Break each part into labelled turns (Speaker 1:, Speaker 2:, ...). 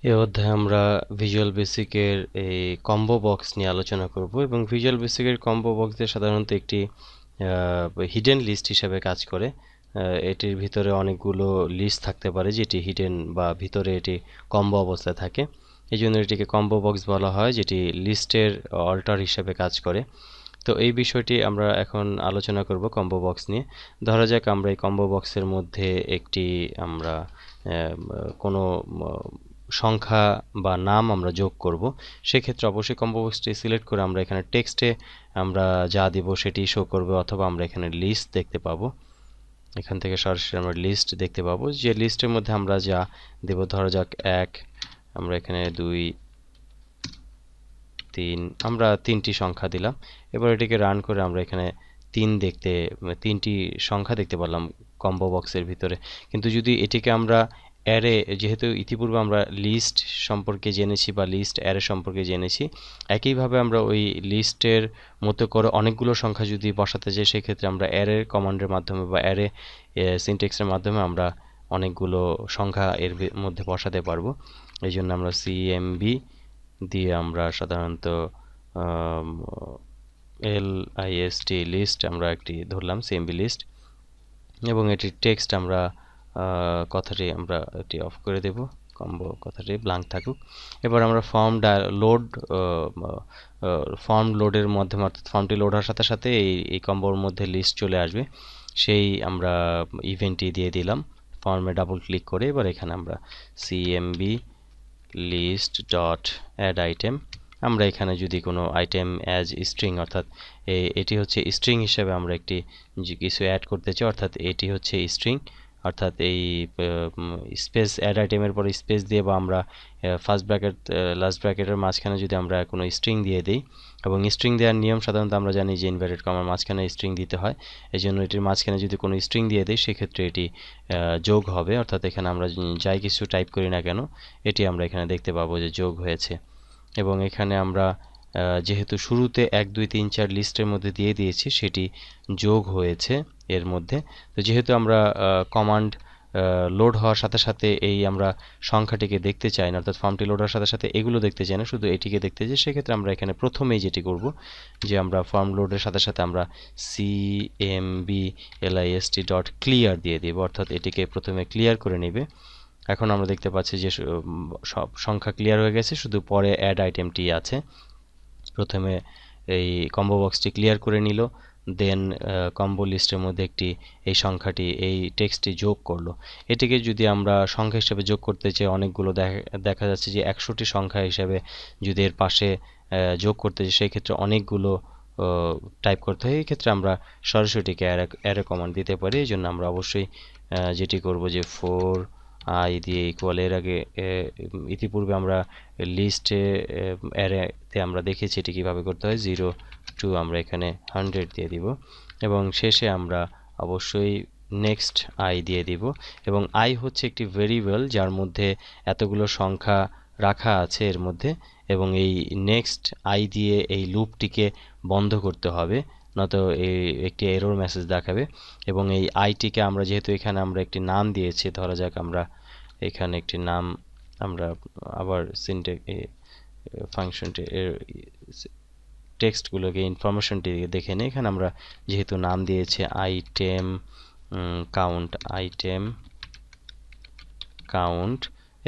Speaker 1: এই অধ্যায়ে আমরা ভিজুয়াল বেসিকের এই কম্বো বক্স নিয়ে আলোচনা করব এবং ভিজুয়াল বেসিকের কম্বো বক্স দিয়ে সাধারণত একটি হিডেন লিস্ট হিসেবে কাজ করে। এটির ভিতরে অনেকগুলো লিস্ট থাকতে পারে যেটি হিডেন বা ভিতরে এটি কম্বো অবস্থায় থাকে, এই জন্য এটিকে কম্বো বক্স বলা হয়, যেটি লিস্টের অল্টার হিসেবে কাজ করে। তো এই বিষয়টি আমরা এখন আলোচনা করব কম্বো বক্স নিয়ে। ধরা যাক আমরা এই কম্বো বক্সের মধ্যে একটি আমরা কোনো সংখ্যা বা নাম আমরা যোগ করব। সেক্ষেত্রে অবশ্যই কম্বো বক্সটি সিলেক্ট করে আমরা এখানে টেক্সটে আমরা যা দিব সেটি শো করবে, অথবা আমরা এখানে লিস্ট দেখতে পাবো। এখান থেকে সরাসরি আমরা লিস্ট দেখতে পাবো, যে লিস্টের মধ্যে আমরা যা দেব। ধরা যাক 1, আমরা এখানে 2, 3, আমরা 3টি সংখ্যা দিলাম। এবার এটিকে রান করে আমরা এখানে 3টি সংখ্যা দেখতে পারলাম কম্বো বক্সের ভিতরে। কিন্তু যদি এটিকে আমরা অ্যারে, যেহেতু ইতিপূর্বে আমরা লিস্ট সম্পর্কে জেনেছি বা লিস্ট অ্যারে সম্পর্কে জেনেছি, একইভাবে আমরা ওই লিস্টের মতো করে অনেকগুলো সংখ্যা যদি বসাতে চাই, সেক্ষেত্রে আমরা অ্যারে কমান্ডের মাধ্যমে বা অ্যারে সিনট্যাক্সের মাধ্যমে আমরা অনেকগুলো সংখ্যা এর মধ্যে বসাতে পারবো। এই জন্য আমরা সিএমবি দিয়ে আমরা সাধারণত লিস্ট আমরা একটি ধরলাম, সিএমবি লিস্ট, এবং এটির টেক্সট আমরা কথাটি আমরা এটি অফ করে দেব, কম্বো কথাটি ব্ল্যাঙ্ক থাকুক। এবার আমরা ফর্ম লোডের মাধ্যমে, অর্থাৎ ফর্মটি লোড হওয়ার সাথে সাথে এই কম্বোর মধ্যে লিস্ট চলে আসবে, সেই আমরা ইভেন্টটি দিয়ে দিলাম ফর্মে ডাবল ক্লিক করে। এবার এখানে আমরা CMB list dot add item, আমরা এখানে যদি কোনো আইটেম অ্যাজ স্ট্রিং, অর্থাৎ এটি হচ্ছে স্ট্রিং হিসেবে আমরা একটি কিছু অ্যাড করতে চাই, অর্থাৎ এটি হচ্ছে স্ট্রিং, অর্থাৎ এই স্পেস অ্যাড আইটেমের পরে স্পেস দিয়ে বা আমরা ফার্স্ট ব্র্যাকেট লাস্ট ব্র্যাকেটের মাঝখানে যদি আমরা কোনো স্ট্রিং দিয়ে দিই, এবং স্ট্রিং দেওয়ার নিয়ম সাধারণত আমরা জানি যে ইনভার্টেড কমার মাঝখানে স্ট্রিং দিতে হয়। এই জন্য এটির মাঝখানে যদি কোনো স্ট্রিং দিয়ে দিই, সেক্ষেত্রে এটি যোগ হবে, অর্থাৎ এখানে আমরা যাই কিছু টাইপ করি না কেন এটি আমরা এখানে দেখতে পাবো যে যোগ হয়েছে। এবং এখানে আমরা যেহেতু শুরুতে 1, 2, 3, 4 লিস্টের মধ্যে দিয়ে দিয়েছি, সেটি যোগ হয়েছে এর মধ্যে। তো যেহেতু আমরা কমান্ড লোড হওয়ার সাথে সাথে এই আমরা সংখ্যাটিকে দেখতে চাই না, অর্থাৎ ফর্মটি লোড হওয়ার সাথে সাথে এগুলো দেখতে চাই না, শুধু এটিকে দেখতে চাই, সেক্ষেত্রে আমরা এখানে প্রথমেই যেটি করব, যে আমরা ফর্ম লোডের সাথে সাথে আমরা cmblist ডট ক্লিয়ার দিয়ে দেব, অর্থাৎ এটিকে প্রথমে ক্লিয়ার করে নেবে। এখন আমরা দেখতে পাচ্ছি যে সব সংখ্যা ক্লিয়ার হয়ে গেছে, শুধু পরে অ্যাড আইটেমটি আছে। প্রথমে এই কম্বো বক্সটি ক্লিয়ার করে নিল, দেন কম্বো লিস্টের মধ্যে এই সংখ্যাটি, এই টেক্সটটি যোগ করলো। এটিকে যদি আমরা সংখ্যা হিসেবে যোগ করতে চাই, অনেকগুলো দেখা যাচ্ছে যে 100টি সংখ্যা হিসেবে যদি এর পাশে যোগ করতে চাই, সেই ক্ষেত্রে অনেকগুলো টাইপ করতে হয়। এই ক্ষেত্রে আমরা সরাসরি এটিকে অ্যারে কমান্ড দিতে পারি। এই জন্য আমরা অবশ্যই যেটি করব যে 4i দিয়ে ইকুয়াল, এর আগে ইতিপূর্বে আমরা লিস্টে অ্যারেতে আমরা দেখেছি এটি কিভাবে করতে হয়। 0 2 আমরা এখানে 100 দিয়ে দিব, এবং শেষে আমরা অবশ্যই নেক্সট i দিয়ে দিব। এবং i হচ্ছে একটি ভেরিয়েবল যার মধ্যে এতগুলো সংখ্যা রাখা আছে এর মধ্যে, এবং এই নেক্সট i দিয়ে এই লুপটিকে বন্ধ করতে হবে, নয়তো একটি এরর মেসেজ দেখাবে। এবং এই আইটিকে আমরা যেহেতু এখানে আমরা একটি নাম দিয়েছি, ধরা যাক আমরা এখানে একটি নাম, আমরা আবার ফাংশনটি টেক্সটগুলোকে ইনফরমেশনটি দেখে নিই। এখানে আমরা যেহেতু নাম দিয়েছি আইটেম কাউন্ট,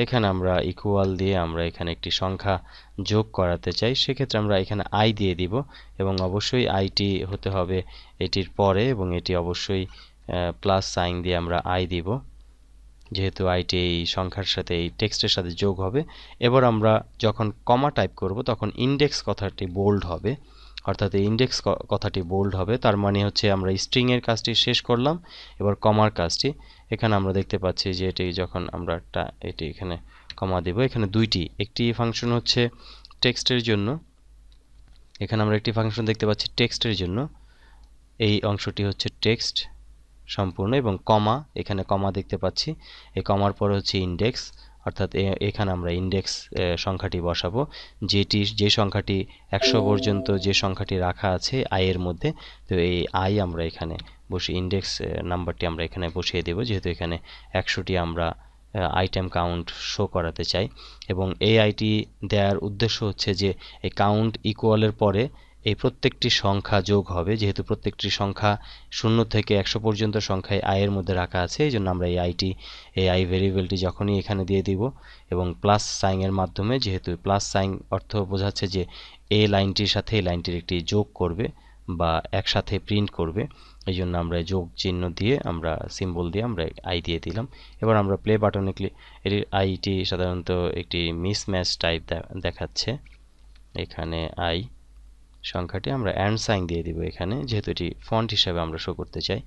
Speaker 1: এখানে আমরা ইকুয়াল দিয়ে আমরা এখানে একটি সংখ্যা যোগ করাতে চাই, সেক্ষেত্রে আমরা এখানে i দিয়ে দিব, এবং অবশ্যই আইটি হতে হবে এটির পরে, এবং এটি অবশ্যই প্লাস সাইন দিয়ে আমরা i দিব, যেহেতু আইটি এই সংখ্যার সাথে এই টেক্সটের সাথে যোগ হবে। এবার আমরা যখন কমা টাইপ করব, তখন ইন্ডেক্স কথাটি বোল্ড হবে, অর্থাৎ এই ইন্ডেক্স কথাটি বোল্ড হবে, তার মানে হচ্ছে আমরা স্ট্রিং এর কাজটি শেষ করলাম, এবার কমার কাজটি। এখানে আমরা দেখতে পাচ্ছি যে এটি যখন আমরা এটি এখানে কমা দেব, এখানে একটি ফাংশন হচ্ছে টেক্সটের জন্য, এখানে আমরা একটি ফাংশন দেখতে পাচ্ছি টেক্সটের জন্য, এই অংশটি হচ্ছে টেক্সট সম্পূর্ণ, এবং কমা, এখানে কমা দেখতে পাচ্ছি, এই কমার পরে হচ্ছে ইন্ডেক্স, অর্থাৎ এখানে আমরা ইন্ডেক্স সংখ্যাটি বসাবো, যে সংখ্যাটি 100 পর্যন্ত যে সংখ্যাটি রাখা আছে i এর মধ্যে। তো এই i আমরা এখানে বসে ইন্ডেক্স নাম্বারটি আমরা এখানে বসিয়ে দেব, যেহেতু এখানে 100টি আমরা আইটেম কাউন্ট শো করাতে চাই, এবং এই আইটি দেওয়ার উদ্দেশ্য হচ্ছে যে এই কাউন্ট ইকুয়ালের পরে এই প্রত্যেকটি সংখ্যা যোগ হবে, যেহেতু প্রত্যেকটি সংখ্যা 0 থেকে 100 পর্যন্ত সংখ্যায় আই এর মধ্যে রাখা আছে, এই জন্য আমরা এই আই ভেরিয়েবলটি যখনই এখানে দিয়ে দিব এবং প্লাস সাইনের মাধ্যমে, যেহেতু প্লাস সাইন অর্থ বোঝাচ্ছে যে এই লাইনটির সাথে এই লাইনটির একটি যোগ করবে বা একসাথে প্রিন্ট করবে, এই জন্য আমরা যোগ চিহ্ন দিয়ে আমরা সিম্বল দিয়ে আমরা আই দিয়ে দিলাম। এবার আমরা প্লে বাটনে এর আইটি সাধারণত একটি মিসম্যাচ টাইপ দেখাচ্ছে, এখানে আই সংখ্যাটি আমরা অ্যান্ড সাইন দিয়ে দিব এখানে, যেহেতু এটি ফন্ট হিসাবে আমরা শো করতে চাই।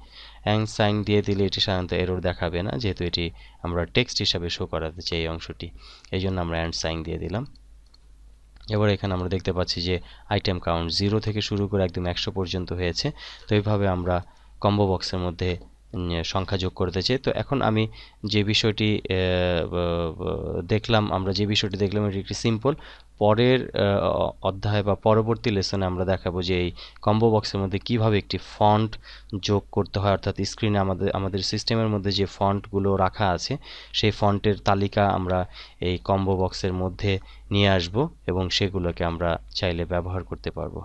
Speaker 1: অ্যান্ড সাইন দিয়ে দিলে এটি সাধারণত এরর দেখাবে না, যেহেতু এটি আমরা টেক্সট হিসাবে শো করাতে চাই এই অংশটি, এই জন্য আমরা অ্যান্ড সাইন দিয়ে দিলাম। এবার এখানে আমরা দেখতে পাচ্ছি যে আইটেম কাউন্ট 0 থেকে শুরু করে একদম 100 পর্যন্ত হয়েছে। তো এইভাবে আমরা কম্বো বক্সের মধ্যে সংখ্যা যোগ করতে চাই। তো এখন আমি যে বিষয়টি দেখলাম এটি একটি সিম্পল। পরের অধ্যায় বা পরবর্তী লেসনে আমরা দেখাবো যে এই কম্বো বক্সের মধ্যে কিভাবে একটি ফন্ট যোগ করতে হয়, অর্থাৎ স্ক্রিনে আমাদের সিস্টেমের মধ্যে যে ফন্টগুলো রাখা আছে সেই ফন্টের তালিকা আমরা এই কম্বো বক্সের মধ্যে নিয়ে আসব এবং সেগুলোকে আমরা চাইলে ব্যবহার করতে পারবো।